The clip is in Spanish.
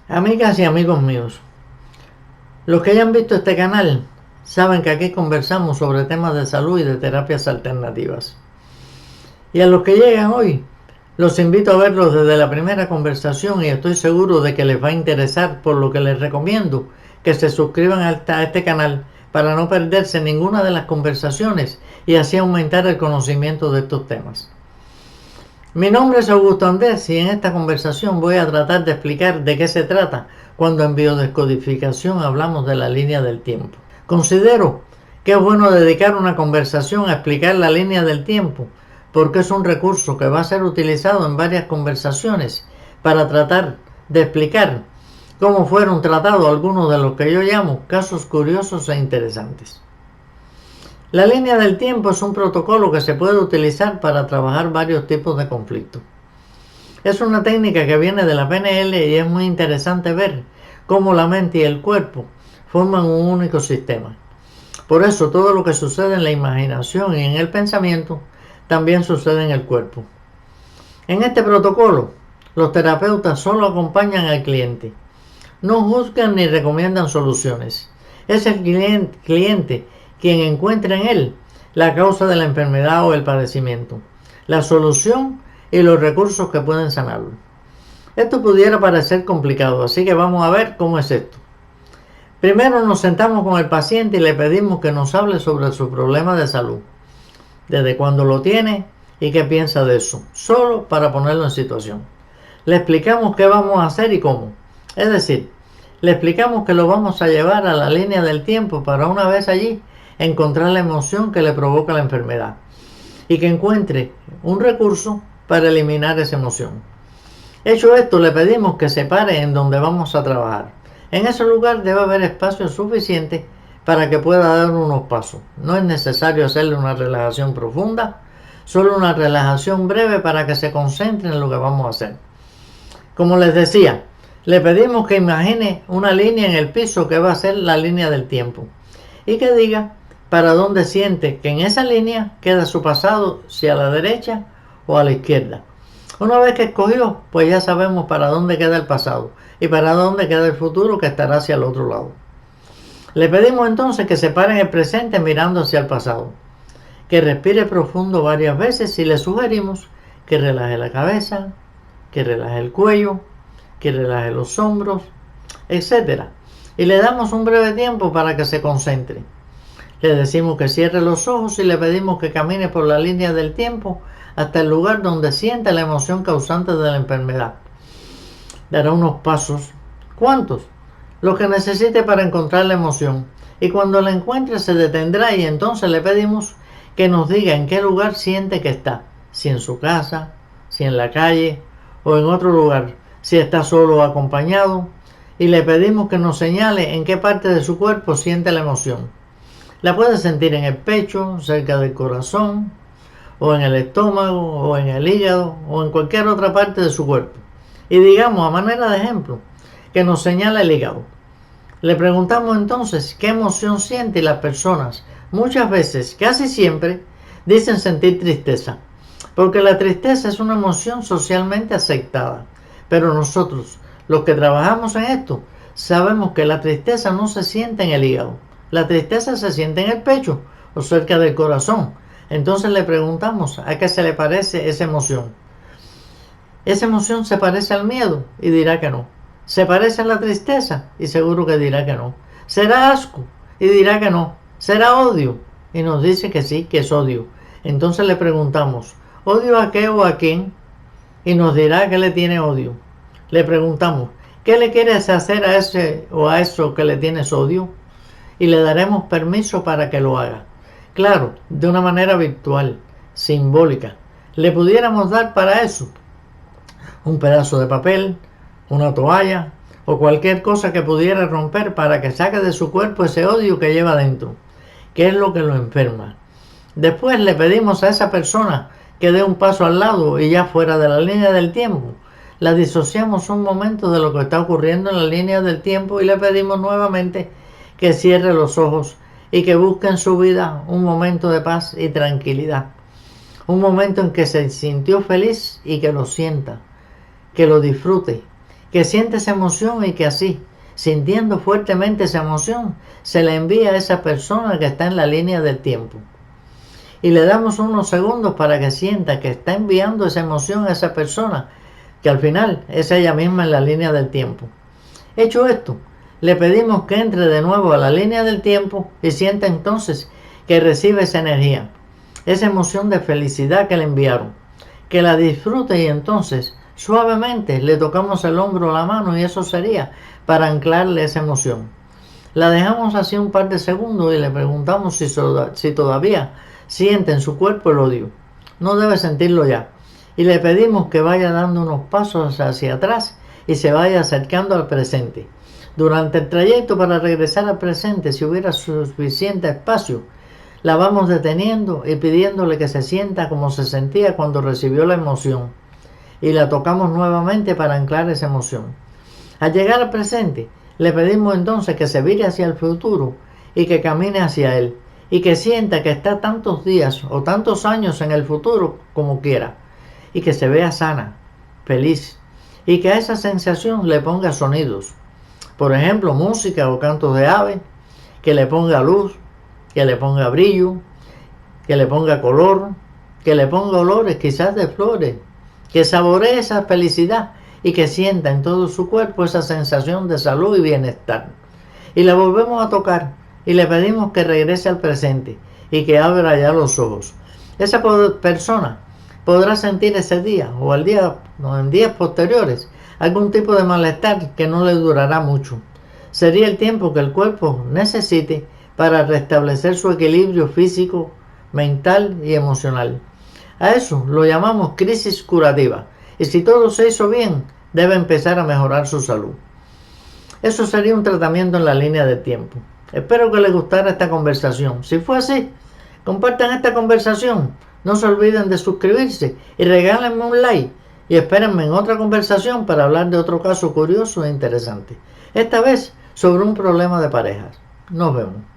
Amigas y amigos míos, los que hayan visto este canal saben que aquí conversamos sobre temas de salud y de terapias alternativas. Y a los que llegan hoy, los invito a verlos desde la primera conversación y estoy seguro de que les va a interesar, por lo que les recomiendo que se suscriban a este canal para no perderse ninguna de las conversaciones y así aumentar el conocimiento de estos temas. Mi nombre es Augusto Andrés y en esta conversación voy a tratar de explicar de qué se trata cuando en biodescodificación hablamos de la línea del tiempo. Considero que es bueno dedicar una conversación a explicar la línea del tiempo porque es un recurso que va a ser utilizado en varias conversaciones para tratar de explicar cómo fueron tratados algunos de los que yo llamo casos curiosos e interesantes. La línea del tiempo es un protocolo que se puede utilizar para trabajar varios tipos de conflictos. Es una técnica que viene de la PNL y es muy interesante ver cómo la mente y el cuerpo forman un único sistema. Por eso todo lo que sucede en la imaginación y en el pensamiento también sucede en el cuerpo. En este protocolo, los terapeutas solo acompañan al cliente. No juzgan ni recomiendan soluciones. Es el cliente quien encuentra en él la causa de la enfermedad o el padecimiento, la solución y los recursos que pueden sanarlo. Esto pudiera parecer complicado, así que vamos a ver cómo es esto. Primero nos sentamos con el paciente y le pedimos que nos hable sobre su problema de salud, desde cuándo lo tiene y qué piensa de eso, solo para ponerlo en situación. Le explicamos qué vamos a hacer y cómo. Es decir, le explicamos que lo vamos a llevar a la línea del tiempo para una vez allí encontrar la emoción que le provoca la enfermedad y que encuentre un recurso para eliminar esa emoción. Hecho esto, le pedimos que se pare en donde vamos a trabajar. En ese lugar debe haber espacio suficiente para que pueda dar unos pasos. No es necesario hacerle una relajación profunda, solo una relajación breve para que se concentre en lo que vamos a hacer. Como les decía, le pedimos que imagine una línea en el piso que va a ser la línea del tiempo y que diga para dónde siente que en esa línea queda su pasado, si a la derecha o a la izquierda. Una vez que escogió, pues ya sabemos para dónde queda el pasado y para dónde queda el futuro, que estará hacia el otro lado. Le pedimos entonces que se pare en el presente mirando hacia el pasado, que respire profundo varias veces y le sugerimos que relaje la cabeza, que relaje el cuello, que relaje los hombros, etc. Y le damos un breve tiempo para que se concentre. Le decimos que cierre los ojos y le pedimos que camine por la línea del tiempo hasta el lugar donde siente la emoción causante de la enfermedad. Dará unos pasos. ¿Cuántos? Los que necesite para encontrar la emoción. Y cuando la encuentre se detendrá y entonces le pedimos que nos diga en qué lugar siente que está. Si en su casa, si en la calle o en otro lugar. Si está solo o acompañado. Y le pedimos que nos señale en qué parte de su cuerpo siente la emoción. La puede sentir en el pecho, cerca del corazón, o en el estómago, o en el hígado, o en cualquier otra parte de su cuerpo. Y digamos, a manera de ejemplo, que nos señala el hígado. Le preguntamos entonces qué emoción siente y las personas, muchas veces, casi siempre, dicen sentir tristeza. Porque la tristeza es una emoción socialmente aceptada. Pero nosotros, los que trabajamos en esto, sabemos que la tristeza no se siente en el hígado. La tristeza se siente en el pecho o cerca del corazón. Entonces le preguntamos a qué se le parece esa emoción. Esa emoción se parece al miedo y dirá que no. Se parece a la tristeza y seguro que dirá que no. Será asco y dirá que no. Será odio y nos dice que sí, que es odio. Entonces le preguntamos, ¿odio a qué o a quién? Y nos dirá que le tiene odio. Le preguntamos, ¿qué le quieres hacer a ese o a eso que le tienes odio? Y le daremos permiso para que lo haga. Claro, de una manera virtual, simbólica. Le pudiéramos dar para eso un pedazo de papel, una toalla o cualquier cosa que pudiera romper para que saque de su cuerpo ese odio que lleva dentro, que es lo que lo enferma. Después le pedimos a esa persona que dé un paso al lado y ya fuera de la línea del tiempo. La disociamos un momento de lo que está ocurriendo en la línea del tiempo y le pedimos nuevamente que cierre los ojos y que busque en su vida un momento de paz y tranquilidad. Un momento en que se sintió feliz y que lo sienta, que lo disfrute, que siente esa emoción y que así, sintiendo fuertemente esa emoción, se la envía a esa persona que está en la línea del tiempo. Y le damos unos segundos para que sienta que está enviando esa emoción a esa persona, que al final es ella misma en la línea del tiempo. Hecho esto, le pedimos que entre de nuevo a la línea del tiempo y sienta entonces que recibe esa energía, esa emoción de felicidad que le enviaron, que la disfrute y entonces suavemente le tocamos el hombro o la mano y eso sería para anclarle esa emoción. La dejamos así un par de segundos y le preguntamos si todavía siente en su cuerpo el odio. No debe sentirlo ya. Y le pedimos que vaya dando unos pasos hacia atrás y se vaya acercando al presente. Durante el trayecto para regresar al presente, si hubiera suficiente espacio, la vamos deteniendo y pidiéndole que se sienta como se sentía cuando recibió la emoción. Y la tocamos nuevamente para anclar esa emoción. Al llegar al presente, le pedimos entonces que se vire hacia el futuro y que camine hacia él. Y que sienta que está tantos días o tantos años en el futuro como quiera. Y que se vea sana, feliz. Y que a esa sensación le ponga sonidos. Por ejemplo, música o cantos de ave. Que le ponga luz, que le ponga brillo, que le ponga color, que le ponga olores quizás de flores. Que saboree esa felicidad y que sienta en todo su cuerpo esa sensación de salud y bienestar. Y la volvemos a tocar y le pedimos que regrese al presente y que abra ya los ojos. Esa persona podrá sentir ese día o en días posteriores algún tipo de malestar que no le durará mucho. Sería el tiempo que el cuerpo necesite para restablecer su equilibrio físico, mental y emocional. A eso lo llamamos crisis curativa. Y si todo se hizo bien, debe empezar a mejorar su salud. Eso sería un tratamiento en la línea de tiempo. Espero que les gustara esta conversación. Si fue así, compartan esta conversación. No se olviden de suscribirse y regálenme un like. Y espérenme en otra conversación para hablar de otro caso curioso e interesante. Esta vez sobre un problema de parejas. Nos vemos.